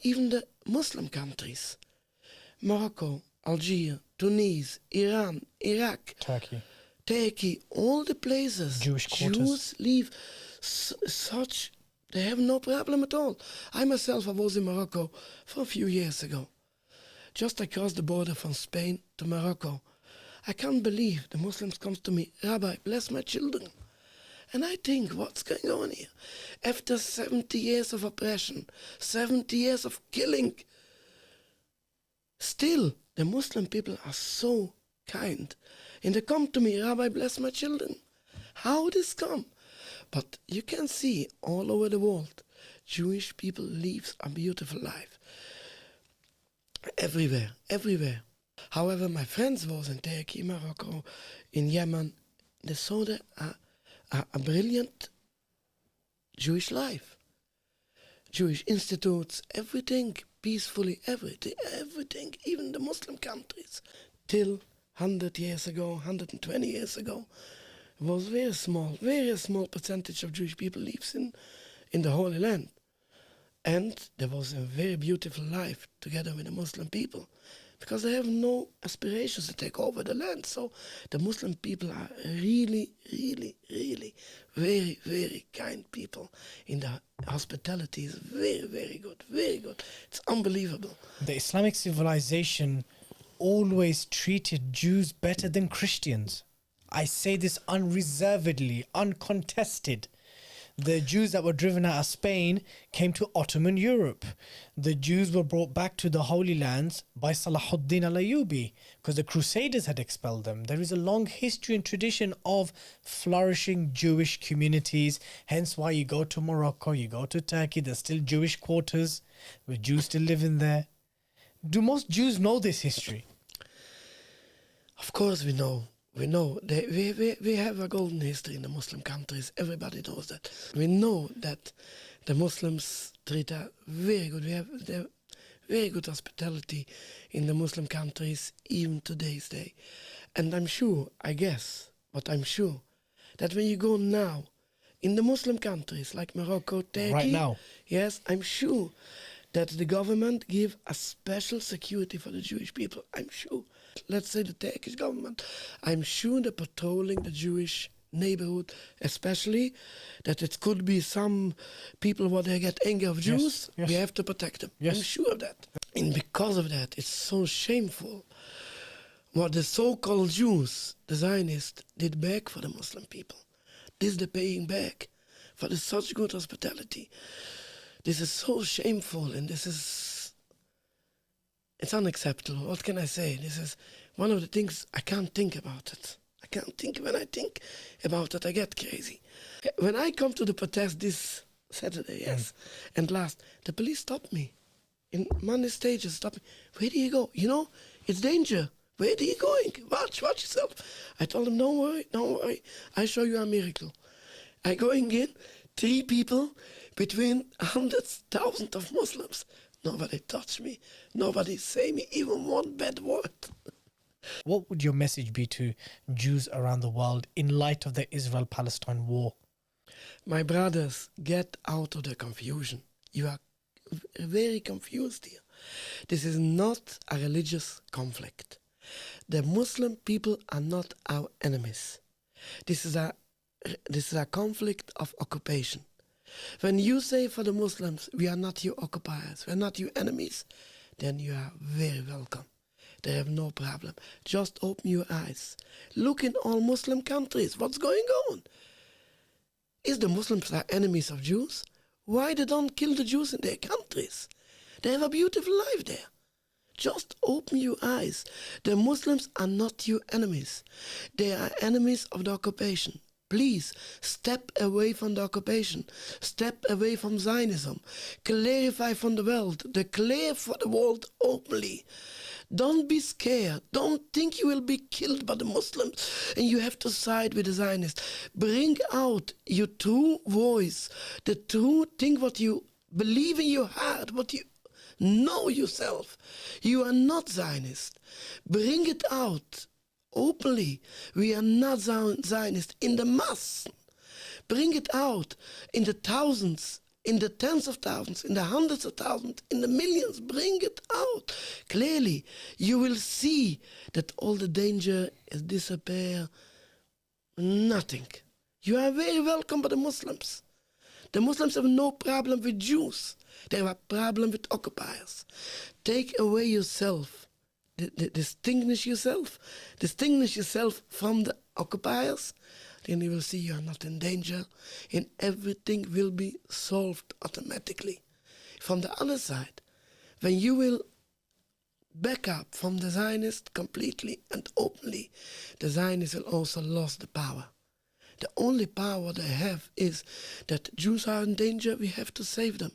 Even the Muslim countries, Morocco, Algeria, Tunisia, Iran, Iraq, Turkey, all the places Jewish quarters. Jews live such, they have no problem at all. I myself, I was in Morocco for a few years ago, just across the border from Spain to Morocco. I can't believe the Muslims come to me, Rabbi, bless my children. And I think, what's going on here? After 70 years of oppression, 70 years of killing, still the Muslim people are so kind. And they come to me, Rabbi, bless my children. How this come? But you can see all over the world, Jewish people live a beautiful life. Everywhere, everywhere. However, my friends was in Turkey, Morocco, in Yemen. They saw a brilliant Jewish life. Jewish institutes, everything, peacefully, everything, even the Muslim countries. Till 100 years ago, 120 years ago, it was very small percentage of Jewish people lives in the Holy Land. And there was a very beautiful life together with the Muslim people, because they have no aspirations to take over the land. So the Muslim people are really, really, really very, very kind people. In the hospitality is very, very good, very good. It's unbelievable. The Islamic civilization always treated Jews better than Christians. I say this unreservedly, uncontested. The Jews that were driven out of Spain came to Ottoman Europe. The Jews were brought back to the Holy Lands by Salahuddin al-Ayyubi because the Crusaders had expelled them. There is a long history and tradition of flourishing Jewish communities. Hence why you go to Morocco, you go to Turkey, there's still Jewish quarters with Jews still living there. Do most Jews know this history? Of course we know. We know we have a golden history in the Muslim countries. Everybody knows that. We know that the Muslims treat us very good. We have very good hospitality in the Muslim countries, even today's day. And I'm sure that when you go now in the Muslim countries like Morocco, Turkey, right now, yes, I'm sure that the government give a special security for the Jewish people. I'm sure. Let's say the Turkish government. I'm sure they're patrolling the Jewish neighborhood, especially that it could be some people where they get angry of Jews. Yes. We have to protect them. Yes. I'm sure of that. And because of that, it's so shameful what the so-called Jews, the Zionists, did back for the Muslim people. This they're paying back for the such good hospitality. This is so shameful, and it's unacceptable. What can I say? This is one of the things I can't think about it. When I think about it, I get crazy. When I come to the protest this Saturday, yes, and last, the police stopped me. In Monday stages, stopped me. Where do you go? You know, it's danger. Where are you going? Watch yourself. I told them, don't worry. I show you a miracle. I going in, 3 people between hundreds, thousands of Muslims. Nobody touched me. Nobody say me even one bad word. What would your message be to Jews around the world in light of the Israel-Palestine war? My brothers, get out of the confusion. You are very confused here. This is not a religious conflict. The Muslim people are not our enemies. This is a conflict of occupation. When you say for the Muslims, we are not your occupiers, we are not your enemies, then you are very welcome. They have no problem. Just open your eyes. Look in all Muslim countries. What's going on? Is the Muslims are enemies of Jews? Why they don't kill the Jews in their countries? They have a beautiful life there. Just open your eyes. The Muslims are not your enemies. They are enemies of the occupation. Please, step away from the occupation. Step away from Zionism. Clarify from the world. Declare for the world openly. Don't be scared. Don't think you will be killed by the Muslims and you have to side with the Zionists. Bring out your true voice, the true thing what you believe in your heart, what you know yourself. You are not Zionist. Bring it out openly. We are not Zionists in the mass. Bring it out in the thousands in the tens of thousands, in the hundreds of thousands, in the millions. Bring it out. Clearly, you will see that all the danger is disappear. Nothing. You are very welcome by the Muslims. The Muslims have no problem with Jews. They have a problem with occupiers. Take away yourself. Distinguish yourself from the occupiers, then you will see you are not in danger, and everything will be solved automatically. From the other side, when you will back up from the Zionists completely and openly, the Zionists will also lose the power. The only power they have is that Jews are in danger, we have to save them.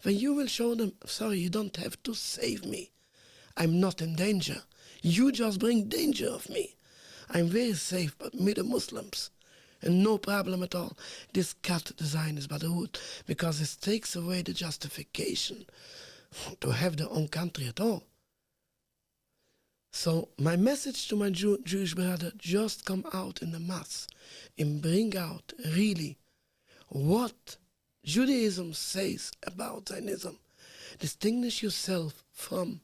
When you will show them, sorry, you don't have to save me. I'm not in danger. You just bring danger of me. I'm very safe, but me the Muslims. And no problem at all. This cut the Zionists by the root, because it takes away the justification to have their own country at all. So my message to my Jewish brother, just come out in the mass and bring out really what Judaism says about Zionism. Distinguish yourself from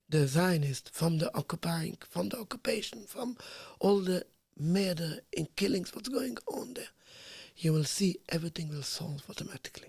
the Zionists, from the occupying, from the occupation, from all the murder and killings, what's going on there. You will see everything will solve automatically.